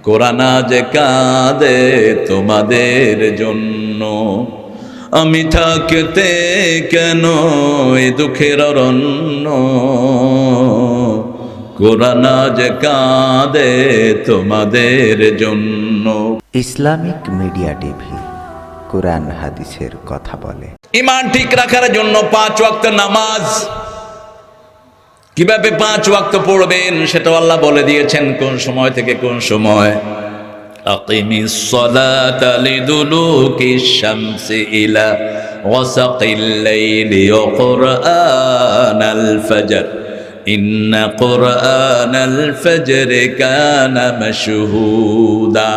কোরআন আজ কাঁদে তোমাদের জন্য, আমি থাকতে কেন এ দুঃখের অরণ্য, কোরআন আজ কাঁদে তোমাদের জন্য। ইসলামিক মিডিয়া টিভি, কোরআন হাদিসের কথা বলে। ঈমান ঠিক রাখার জন্য 5 ওয়াক্ত নামাজ, কিভাবে 5 ওয়াক্ত পড়বেন সেটা আল্লাহ বলে দিয়েছেন, কোন সময় থেকে কোন সময়। আকিমিস সালাতা লিদুলুকিশ শামসি ইলা ওয়াসাকিল লাইলি ওয়া কুরআনাল ফজর, ইন্না কুরআনাল ফজরি কানা মাশহুদা।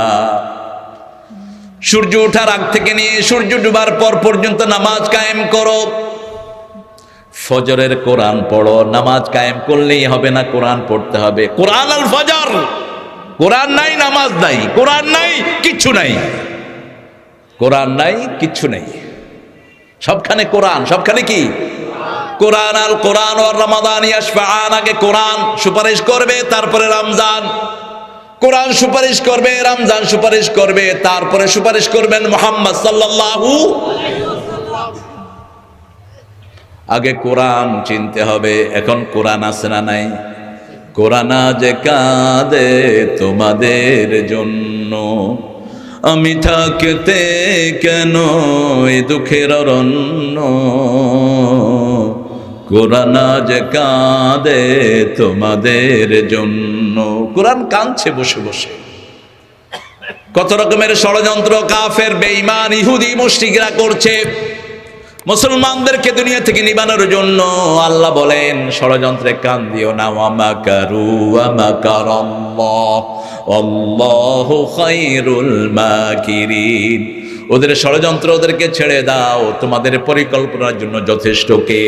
সূর্য ওঠার আগ থেকে নিয়ে সূর্য ডুবার পর পর্যন্ত নামাজ কায়েম করো। ফজরের কোরআন পড়ো, নামাজ কায়েম করলেই হবে না, কোরআন পড়তে হবে। কোরআন আল ফজর, কোরআন নাই নামাজ নাই, কোরআন নাই কিচ্ছু নাই, কোরআন নাই কিচ্ছু নাই, সবখানে কোরআন, সবখানে কি কোরআন। আল কোরআন ওয়ার রমাদান ইয়াশফাআন, আগে কোরআন সুপারিশ করবে, তারপরে রমজান। কোরআন সুপারিশ করবে, রমজান সুপারিশ করবে, তারপরে সুপারিশ করবেন মুহাম্মদ সাল্লাল্লাহু। আগে কোরআন চিনতে হবে। এখন কোরআন আছে না নাই? কোরআন আজ কাঁদে তোমাদের জন্য, আমি থাকতে কেন এ দুঃখের অরণ্য, কোরআন আজ কাঁদে তোমাদের জন্য। কোরআন কাঁদছে বসে বসে। কত রকমের ষড়যন্ত্র কাফের, বেঈমান, ইহুদি, মুশরিকরা করছে মুসলমানদেরকে দুনিয়া থেকে নিবানোর জন্য। আল্লাহ বলেন ষড়যন্ত্রে কান দিও না। ওয়া মাকারু ওয়া মাকারাল্লাহ আল্লাহু খায়রুল মাকিরিন। ওদের ষড়যন্ত্র ওদেরকে ছেড়ে দাও, তোমাদের পরিকল্পনার জন্য যথেষ্ট কে?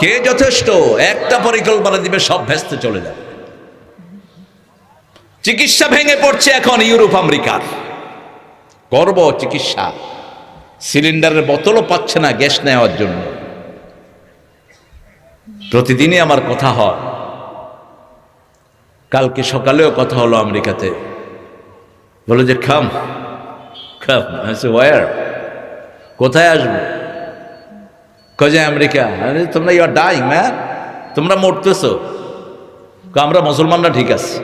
কে যথেষ্ট? একটা পরিকল্পনা দিবে, সব ভেস্তে চলে যাবে। চিকিৎসা ভেঙে পড়ছে এখন ইউরোপ আমেরিকার। করব চিকিৎসা, সিলিন্ডারের বোতলও পাচ্ছে না গ্যাস নেওয়ার জন্য। প্রতিদিনই আমার কথা হয়, কালকে সকালেও কথা হলো আমেরিকাতে। বলো যে খাম খাম, ওয়ার, কোথায় আসবো? কয়ে আমেরিকা। তোমরা ইউ আর ডাইং ম্যান, তোমরা মরতেছো। আমরা মুসলমানরা ঠিক আছে।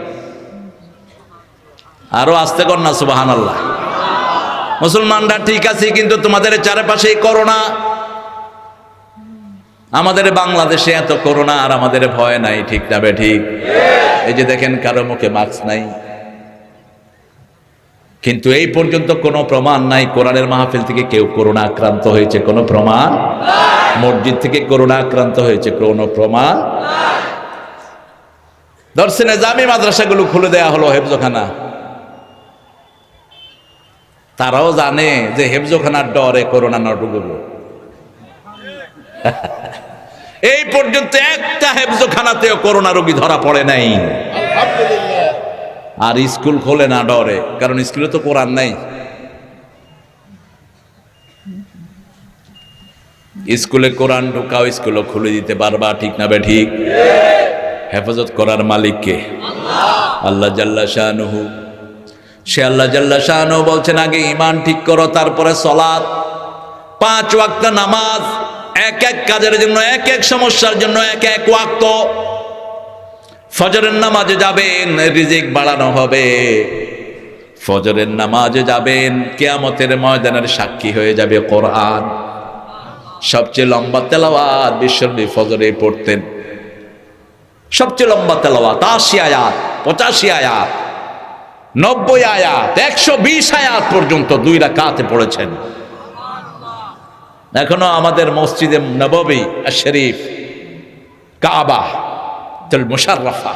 আরো আসতে কর না সুবহানাল্লাহ। মুসলমানরা ঠিক আছে, কিন্তু তোমাদের চারপাশেই করোনা। আমাদের বাংলাদেশে এত করোনা আর আমাদের ভয় নাই, ঠিক না বেঠিক? এই যে দেখেন কারো মুখে মাস্ক নাই, কিন্তু এই পর্যন্ত কোনো প্রমাণ নাই কোরআনের মাহফিল থেকে কেউ করোনা আক্রান্ত হয়েছে, কোনো প্রমাণ। মসজিদ থেকে করোনা আক্রান্ত হয়েছে, কোনো প্রমাণ। দর্শনে জামি মাদ্রাসাগুলো খুলে দেয়া হলো, হেফজখানা। তারাও জানে যে হেফজখানার ডরে করোনা না ঢুকবো। এই পর্যন্ত একটা হেফজখানাতেও করোনা রোগী ধরা পড়ে নাই। আর স্কুল খোলে না ডরে, কারণ স্কুলে তো কোরআন নাই। স্কুলে কোরআন ঢুকাও, স্কুলও খুলে দিতে পারবা, ঠিক না বেঠিক? হেফাজত করার মালিক কে? আল্লাহ জাল্লা শানুহু। সে আল্লাহ জাল্লা শানুহু বলছেন আগে ঈমান ঠিক করো, তারপরে সালাত। 5 ওয়াক্ত নামাজ, এক এক কাজের জন্য, এক এক সমস্যার জন্য এক এক ওয়াক্ত। ফজরের নামাজে যাবেন, রিজিক বাড়ানো হবে। ফজরের নামাজে যাবেন, কিয়ামতের ময়দানের সাক্ষী হয়ে যাবে কোরআন। সবচেয়ে লম্বা তেলাওয়াত বিশ্বনবী ফজরে পড়তেন। সবচেয়ে লম্বা তেলাওয়াত 80 আয়াত, 85 আয়াত, 90 আয়াত, 120 আয়াত পর্যন্ত 2 রাকাতে পড়েছেন। এখনো আমাদের মসজিদে নববী শরীফ, কাবা তুল মুশাররফা,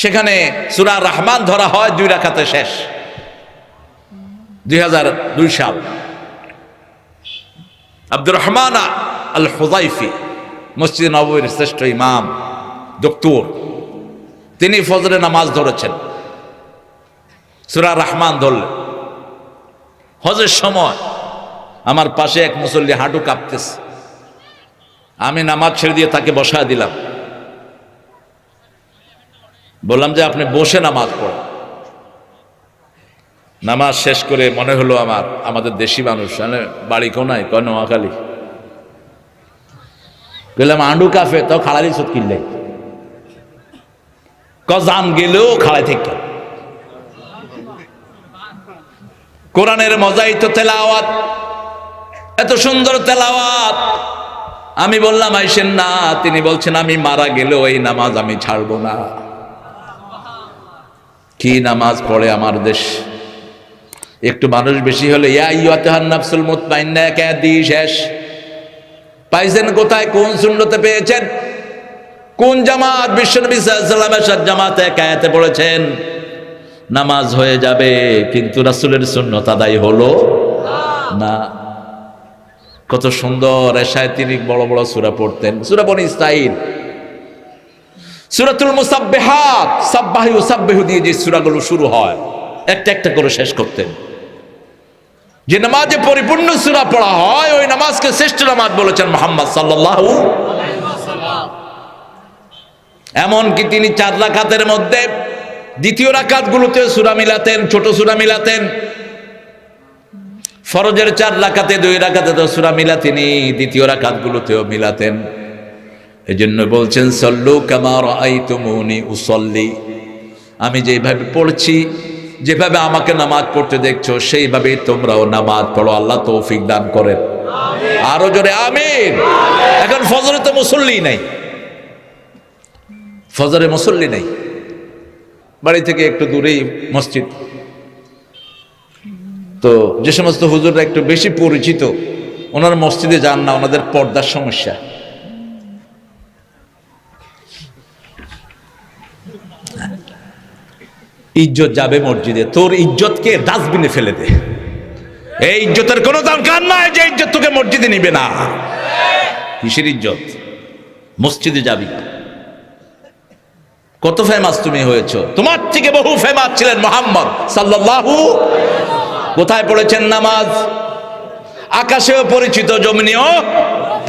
সেখানে সূরা রহমান ধরা হয় 2 রাকাতে শেষ। 2002 সাল আব্দুর রহমান আল হুযাইফি, মসজিদ নববীর শ্রেষ্ঠ ইমাম, ডক্টর, তিনি ফজরে নামাজ ধরেছেন, সূরা রহমান ধরলেন। হজের সময় আমার পাশে এক মুসল্লি হাঁটু কাঁপতেছে, আমি নামাজ ছেড়ে দিয়ে তাকে বসায় দিলাম। বললাম যে আপনি বসে নামাজ পড়েন। নামাজ শেষ করে মনে হলো আমাদের দেশি মানুষ বাড়ি কোনায় কয় নোয়াখালী বললাম আন্ডু কাফে তো খাড়ালি সুদ কিনলে কজান গেলেও খাড়াই থেকে কোরআনের মজাই তো তেলাওয়াত, এত সুন্দর তেলাওয়াত। আমি বললাম আইসেন না, তিনি বলছেন আমি মারা গেলেও এই নামাজ আমি ছাড়বো না। কি নামাজ পড়ে আমার দেশ! একটু মানুষ বেশি হলে ইয়া আইয়ুহান নাফসুল মুতমাইন্না একা দিয়ে শেষ। পাইছেন কোথায়? কোন সুন্নতে পেয়েছেন? কোন জামাত? বিশ্বনবী সাল্লাল্লাহু আলাইহি ওয়াসাল্লামের জামাতে একায়াতে পড়েছেন নামাজ হয়ে যাবে, কিন্তু রাসূলের সুন্নত আদায় হলো না। কত সুন্দর এশায় তিনি বড় বড় সূরা পড়তেন, সূরা বনী ইসরাঈল, সূরাতুল মুসাব্বিহাত, সাব্বাহু সাব্বিহু দিয়ে যে সূরাগুলো শুরু হয় একটা একটা করে শেষ করতেন। যে নামাজে পরিপূর্ণ সূরা পড়া হয় ওই নামাজকে শ্রেষ্ঠ নামাজ বলেছেন মুহাম্মদ সাল্লাল্লাহু আলাইহি ওয়াসাল্লাম। এমনকি তিনি 4 রাকাতের মধ্যে দ্বিতীয় রাকাতগুলোতে সূরা মিলাতেন, ছোট সূরা মিলাতেন। ফরজের 4 রাকাতে 2 রাকাতে তো সূরা মিলাতেনি, দ্বিতীয় রাকাতগুলোতেও মিলাতেন। এজন্য বলছেন সল্লু কামা রাআইতুমুনি উসাল্লি, আমি যেভাবে পড়ছি, যেভাবে আমাকে নামাজ পড়তে দেখছো সেইভাবেই তোমরাও নামাজ পড়ো। আল্লাহ তৌফিক দান করেন, আরো জোরে আমিন। এখন ফজরে তো মুসল্লি নাই, ফজরে মুসল্লি নাই। বাড়ি থেকে একটু দূরেই মসজিদ, তো যে সমস্ত হুজুররা একটু বেশি পরিচিত ওনারা মসজিদে যান না, ওনাদের পর্দার সমস্যা। ইজ্জত যাবে মসজিদে, তোর ইজ্জতকে ডাস্টবিনে ফেলে দে। এই ইজ্জতের কোনো দরকার নাই যে ইজ্জত তোকে মসজিদে নিবে না। কিসের ইজ্জত? মসজিদে যাবি। কত ফেমাস তুমি হয়েছো, তোমার থেকে বহু ফেমাস ছিলেন মুহাম্মদ সাল্লাল্লাহু। কোথায় পড়েছেন নামাজ? আকাশেও পরিচিত, জমিনেও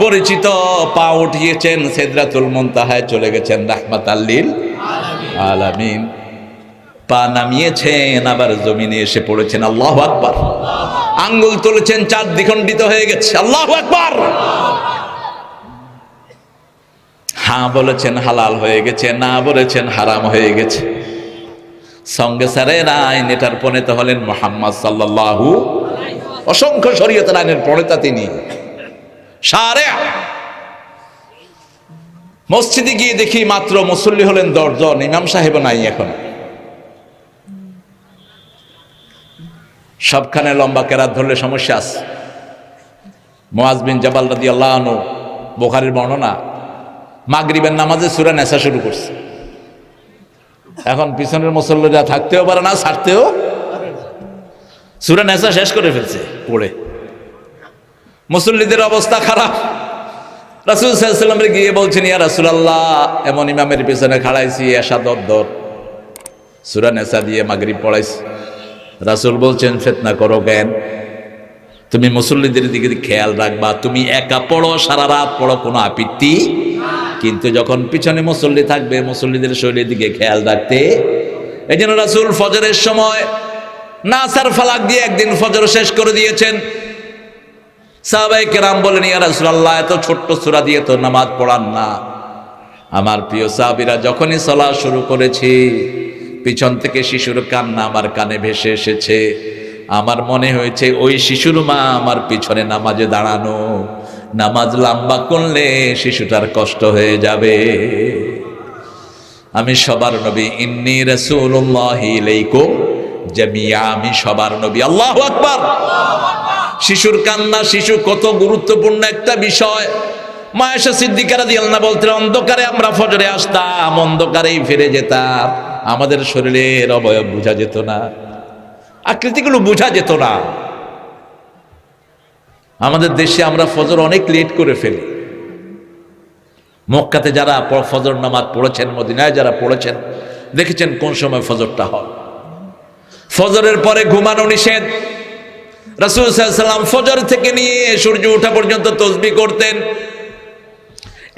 পরিচিত। পা উঠিয়েছেন সিদরাতুল মুনতাহায়, চলে গেছেন রাহমাতাল লিল আলামিন। পা নামিয়েছেন, আবার জমিনে এসে পড়েছেন আল্লাহু আকবার। আঙ্গুল তুলেছেন, 4 দ্বিখণ্ডিত হয়ে গেছে আল্লাহু আকবার। হ্যাঁ বলেছেন হালাল হয়ে গেছে, না বলেছেন হারাম হয়ে গেছে। সঙ্গে সারের আইন এটার প্রণেতা হলেন মুহাম্মদ সাল্লাল্লাহু। অসংখ্য শরীয়তের আইনের প্রণেতা তিনি। সারে মসজিদে গিয়ে দেখি মাত্র মুসল্লি হলেন 10 জন, ইমাম সাহেব নাই এখন। সবখানে লম্বা কেরাত ধরলে সমস্যা আছে। মুআজ বিন জাবাল রাদিয়াল্লাহু আনহু, বুখারীর বর্ণনা, মাগরিবের নামাজে সূরা নেসা শুরু করছে। এখন পিছনের মুসল্লিরা থাকতেও পারে না, ছাড়তেও। সূরা নেসা শেষ করে ফেলছে পড়ে। মুসল্লিদের অবস্থা খারাপ। রাসূল সাল্লাল্লাহু আলাইহি ওয়াসাল্লাম গিয়ে বলছেন, ইয়া রাসূলুল্লাহ, এমন ইমামের পিছনে খাড়াইছি, এশা দর সূরা নেসা দিয়ে মাগরিব পড়াইছি। রাসূল বলছেন, ফিতনা করো কেন? তুমি মুসল্লিদের দিকে খেয়াল রাখবা। তুমি একা পড়ো, সারা রাত পড়ো, কোনো আপত্তি, কিন্তু যখন পিছনে মুসল্লি থাকবে মুসল্লিদের শরীরের দিকে খেয়াল রাখতে। এই জন্য রাসূল ফজরের সময় নাসার ফালাক দিয়ে একদিন ফজর শেষ করে দিয়েছেন। সাহাবায়ে কেরাম বলেন, ইয়া রাসূলুল্লাহ, এত ছোট্ট সূরা দিয়ে তো নামাজ পড়ান না। আমার প্রিয় সাহাবীরা, যখনই সালাত শুরু করেছি পিছন থেকে শিশুর কান্না আমার কানে ভেসে এসেছে। আমার মনে হয়েছে ওই শিশুর মা আমার পিছনে নামাজে দাঁড়ানো। নামাজ লম্বা করলে শিশুটার কষ্ট হয়ে যাবে। আমি সবার নবী, ইন্নী রাসূলুল্লাহি ইলাইকুম জামিয়া, আমি সবার নবী। আল্লাহু আকবার। শিশুর কান্না, শিশু কত গুরুত্বপূর্ণ একটা বিষয়। মা আয়েশা সিদ্দিকা রাদিয়াল্লাহু আনহা বলতেন, অন্ধকারে আমরা ফজরে আসতাম, অন্ধকারেই ফিরে যেতাম। আমাদের শরীরের অবয়ব বোঝা যেত না, আকৃতিগুলো বোঝা যেত না। আমাদের দেশে আমরা ফজর অনেক লেট করে ফেলি। মক্কাতে যারা ফজর নামাজ পড়েছেন, মদিনায় যারা পড়েছেন, দেখেছেন কোন সময় ফজরটা হয়। ফজরের পরে ঘুমানো নিষেধ। রাসূল সাল্লাল্লাহু আলাইহি ওয়াসাল্লাম ফজর থেকে নিয়ে সূর্য ওঠা পর্যন্ত তাসবিহ করতেন।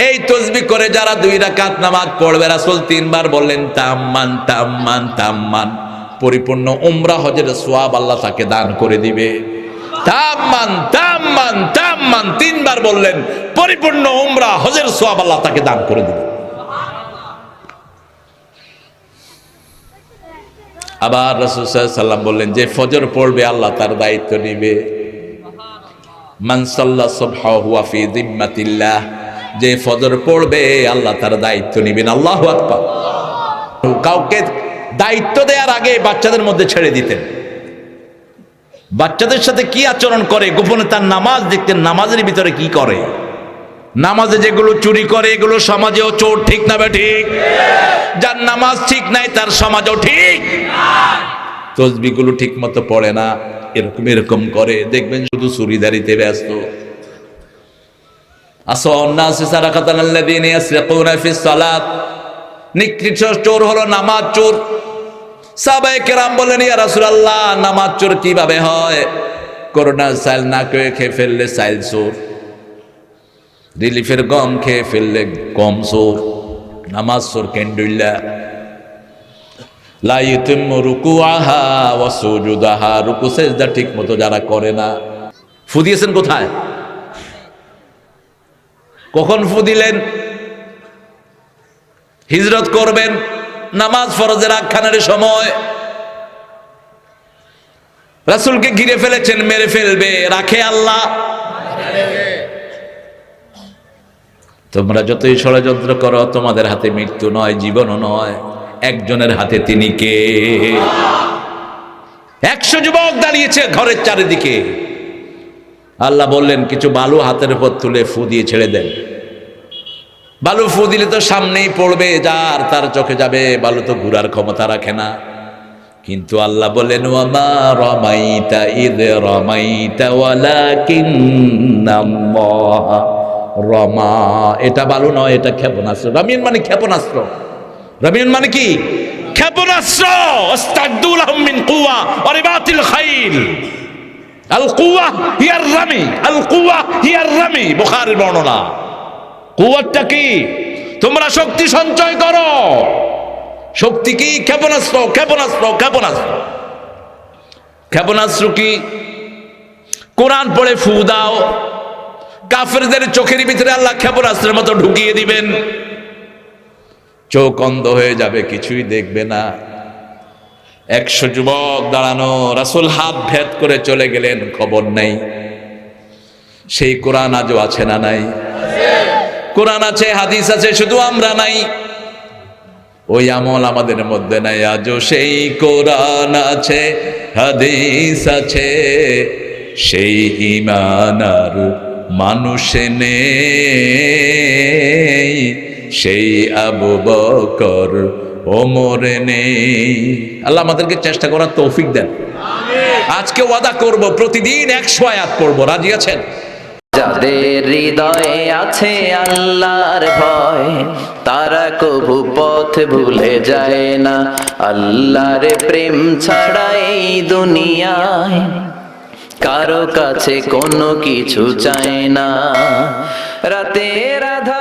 এই তাসবিহ করে যারা 2 রাকাত নামাজ পড়বে, রাসূল 3 বার বললেন তাম্মান তাম্মান তাম্মান, পরিপূর্ণ উমরা হজের সওয়াব আল্লাহ তাকে দান করে দিবে। তাম্মান তাম্মান তাম্মান 3 বার বললেন, পরিপূর্ণ উমরা হজের সওয়াব আল্লাহ তাকে দান করে দিবে। আবার রাসূল সাল্লাল্লাহু আলাইহি ওয়াসাল্লাম বললেন, যে ফজর পড়বে আল্লাহ তার দায়িত্ব নিবে। মান সাল্লা সুবহা হুয়া ফি যিম্মাতিল্লাহ, যে ফজর পড়বে আল্লাহ তার দায়িত্ব নেবেন। আল্লাহু আকবার। কাউকে দায়িত্ব দেওয়ার আগে বাচ্চাদের মধ্যে ছেড়ে দিতেন। বাচ্চাদের সাথে কি আচরণ করে, গোপনে তার নামাজ দেখতেন, নামাজের ভিতরে কি করে। নামাজে যেগুলো চুরি করে এগুলো সমাজেও চোর, ঠিক না ঠিক? যার নামাজ ঠিক নাই তার সমাজও ঠিক। তসবিহগুলো ঠিক মতো পড়ে না, এরকম এরকম করে, দেখবেন শুধু চুরিদারিতে ব্যস্ত। নিকৃষ্ট চোর হলো নামাজ চোর। সাহাবায়ে কেরাম বলেন, ইয়া রাসূলুল্লাহ, নামাজ চোর কিভাবে হয়? করোনার চাল না খেয়ে ফেললে চাইল চোর, রিলিফের গম খেয়ে ফেললে গম চোর, নামাজ চোর কেন্দ্রিল্লা। লা ইউতিম্মু রুকুআহা ওয়া সুজুদাহা, রুকু সিজদা ঠিক মতো যারা করে না। ফু দিয়েছেন কোথায়? কখন ফু দিলেন? হিজরত করবেন, নামাজ ফরজের আখ্যানের সময়। রাসূলকে ঘিরে ফেলেছেন, মেরে ফেলবে, রাখে আল্লাহ? তোমরা যতই ষড়যন্ত্র করো, তোমাদের হাতে মৃত্যু নয়, জীবনও নয়, একজনের হাতে। তিনি কে? 100 যুবক দাঁড়িয়েছে ঘরের চারিদিকে। আল্লাহ বললেন, কিছু বালু হাতের উপর তুলে ফু দিয়ে ছেড়ে দেন। বালু ফু দিলে তো সামনেই পড়বে, যার তার চোখে যাবে, বালু তো ঘুরার ক্ষমতা রাখে না। কিন্তু আল্লাহ বলেন, ওয়ামা রামাইতা ইয রামাইতা ওয়ালাকিন্নাল্লাহ রামা। এটা বালু নয়, এটা ক্ষেপণাস্ত্র। রামিন মানে ক্ষেপণাস্ত্র। রামিন মানে কি? ক্ষেপণাস্ত্র। আস্তাগদু লাহুম মিন কুওয়া ওয়া রিবাতিল খাইল। আল কুওয়া হিয়ার রামি, আল কুওয়া হিয়ার রামি, বুখারীর বর্ণনা। কুওয়াটা কি? তোমরা শক্তি সঞ্চয় করো। শক্তি কি? ক্ষেপণাস্ত্র, ক্ষেপণাস্ত্র, ক্ষেপণাস্ত্র। ক্ষেপণাস্ত্র কি? কোরআন পড়ে ফু দাও, কাফেরদের চোখের ভিতরে আল্লাহ ক্ষেপণাস্ত্রের মতো ঢুকিয়ে দিবেন। চোখ অন্ধ হয়ে যাবে, কিছুই দেখবে না। 100 যুবক দাঁড়ানো, রাসূল হাত ভেদ করে চলে গেলেন, খবর নেই। সেই কোরআন আজও আছে না নাই? কোরআন আছে, হাদিস আছে, শুধু আমরা নাই। ওই আমল আমাদের মধ্যে নাই। আজও সেই কোরআন আছে, হাদিস আছে, সেই ঈমান আর মানুষে নেই, সেই আবু বকর ওমর নেই। আল্লাহ আমাদেরকে চেষ্টা করার তৌফিক দেন। আজকে ওয়াদা করব, প্রতিদিন 100 আয়াত পড়বো। রাজি আছেন? যাদের হৃদয়ে আছে আল্লাহর ভয়, তারা কভু পথ ভুলে যায় না। আল্লাহর প্রেম ছাড়া এই দুনিয়ায় কারো কাছে কোনো কিছু চায় না। রাতের আধার